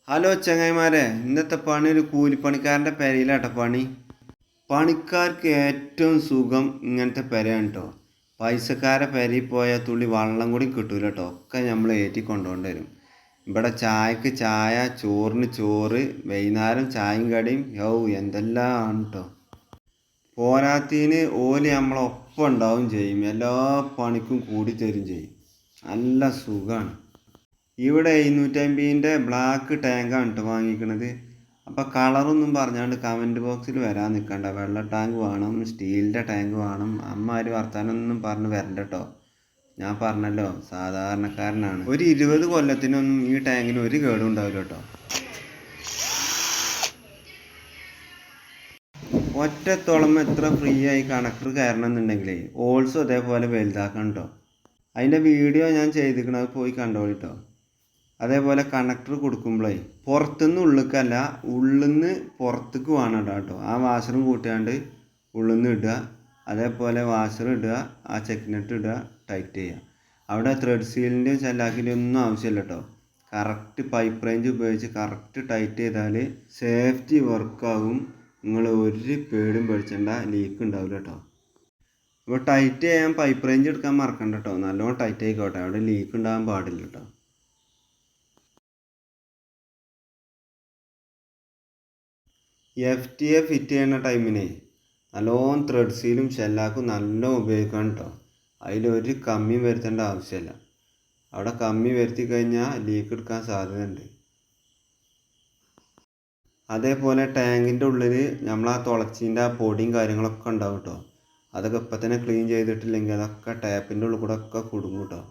Hello ചങ്ങായിമാരെ, ഇന്നത്തെ പണി ഒരു കൂലിപ്പണിക്കാരൻ്റെ പെരയിലാട്ടോ പണി. പണിക്കാർക്ക് ഏറ്റവും സുഖം ഇങ്ങനത്തെ പെരയാണ് കേട്ടോ. പൈസക്കാരെ പെരയിൽ പോയാൽ തുള്ളി വെള്ളം കൂടി കിട്ടൂല കേട്ടോ. ഒക്കെ നമ്മൾ ഏറ്റി കൊണ്ടുകൊണ്ട് വരും. ഇവിടെ ചായക്ക് ചായ, ചോറിന് ചോറ്, വൈകുന്നേരം ചായയും കടിയും എന്തെല്ലാം ആണ് കേട്ടോ. പോരാത്തതിന് ഓല് നമ്മളൊപ്പം ഉണ്ടാവും ചെയ്യും, എല്ലാ പണിക്കും കൂടി തരും ചെയ്യും. നല്ല സുഖമാണ്. ഇവിടെ 750ൻ്റെ ബ്ലാക്ക് ടാങ്കാണ് കേട്ടോ വാങ്ങിക്കണത്. അപ്പോൾ കളറൊന്നും പറഞ്ഞാണ്ട് കമൻറ്റ് ബോക്സിൽ വരാൻ നിൽക്കണ്ട. വെള്ള ടാങ്ക് വേണം, സ്റ്റീലിൻ്റെ ടാങ്ക് വേണം, അമ്മമാർ വർത്താനൊന്നും പറഞ്ഞ് വരണ്ട കേട്ടോ. ഞാൻ പറഞ്ഞല്ലോ, സാധാരണക്കാരനാണ്. ഒരു 20 കൊല്ലത്തിനൊന്നും ഈ ടാങ്കിന് ഒരു കേടും ഉണ്ടാവില്ല കേട്ടോ. ഒറ്റത്തോളം എത്ര ഫ്രീ ആയി കണക്ടർ കയറണം എന്നുണ്ടെങ്കിലേ ഓൾസോ അതേപോലെ വലുതാക്കണം കേട്ടോ. അതിൻ്റെ വീഡിയോ ഞാൻ ചെയ്തിരിക്കണത് പോയി കണ്ടോളിട്ടോ. അതേപോലെ കണക്ടർ കൊടുക്കുമ്പോഴേ പുറത്തുനിന്ന് ഉള്ളിലേക്കല്ല, ഉള്ളിന്ന് പുറത്തേക്ക് വേണം കേട്ടോ. ആ വാഷറും കൂട്ടിയാണ്ട് ഉള്ളിന്ന് ഇടുക, അതേപോലെ വാഷർ ഇടുക, ആ ചെക്ക് നട്ട് ഇടുക, ടൈറ്റ് ചെയ്യുക. അവിടെ ത്രെഡ് സീലിൻ്റെയും ചെല്ലാക്കിൻ്റെയും ഒന്നും ആവശ്യമില്ല കേട്ടോ. കറക്റ്റ് പൈപ്പ് റേഞ്ച് ഉപയോഗിച്ച് കറക്റ്റ് ടൈറ്റ് ചെയ്താൽ സേഫ്റ്റി വർക്കാകും. നിങ്ങൾ ഒരു പേടും പേടിച്ചേണ്ട, ലീക്ക് ഉണ്ടാവില്ല കേട്ടോ. അപ്പോൾ ടൈറ്റ് ചെയ്യാൻ പൈപ്പ് റേഞ്ച് എടുക്കാൻ മറക്കണ്ട കേട്ടോ. നല്ലോണം ടൈറ്റ് ആയിക്കോട്ടെ, അവിടെ ലീക്ക് ഉണ്ടാകാൻ പാടില്ല കേട്ടോ. FTA ഫിറ്റ് ചെയ്യുന്ന ടൈമിനെ നല്ലോണം ത്രെഡ് സീലും ഷെല്ലാക്കും നല്ല ഉപയോഗിക്കണം കേട്ടോ. അതിലൊരു കമ്മിയും വരുത്തേണ്ട ആവശ്യമില്ല. അവിടെ കമ്മി വരുത്തി കഴിഞ്ഞാൽ ലീക്ക് എടുക്കാൻ സാധ്യതയുണ്ട്. അതേപോലെ ടാങ്കിൻ്റെ ഉള്ളിൽ നമ്മൾ ആ തുളച്ചീൻ്റെ ആ പൊടിയും കാര്യങ്ങളൊക്കെ ഉണ്ടാവും കേട്ടോ. അതൊക്കെ ഇപ്പം തന്നെ ക്ലീൻ ചെയ്തിട്ടില്ലെങ്കിൽ അതൊക്കെ ടാപ്പിൻ്റെ ഉള്ളിൽ കൂടെ ഒക്കെ കുടുങ്ങും കേട്ടോ.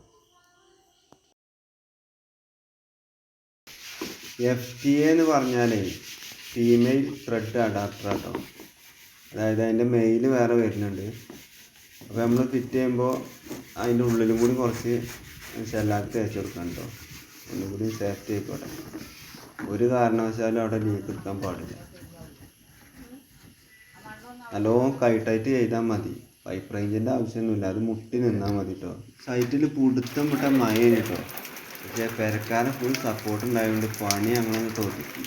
FTA എന്ന് പറഞ്ഞാലേ ഫീമെയിൽ ത്രെഡ് അഡാപ്റ്റർ കേട്ടോ. അതായത് അതിൻ്റെ മെയിൽ വേറെ വരുന്നുണ്ട്. അപ്പോൾ നമ്മൾ ഫിറ്റ് ചെയ്യുമ്പോൾ അതിൻ്റെ ഉള്ളിലും കൂടി കുറച്ച് ഷെല്ലാക്കി തേച്ച് കൊടുക്കണം കേട്ടോ. ഒന്നും കൂടി സേഫ്റ്റി ആയിക്കോട്ടെ. ഒരു കാരണവശാലും അവിടെ ലീക്ക് എടുക്കാൻ പാടില്ല. നല്ലോണം കൈട്ടായിട്ട് ചെയ്താൽ മതി. പൈപ്പ് റേഞ്ചിൻ്റെ ആവശ്യമൊന്നുമില്ല, അത് മുട്ടി നിന്നാൽ മതി കേട്ടോ. സൈറ്റിൽ പിടുത്തം വിട്ട മഴയാണ് കേട്ടോ. പക്ഷേ പെരക്കാരെ ഫുൾ സപ്പോർട്ട് ഉണ്ടായതുകൊണ്ട് പണി അങ്ങനെ തോന്നിക്കും.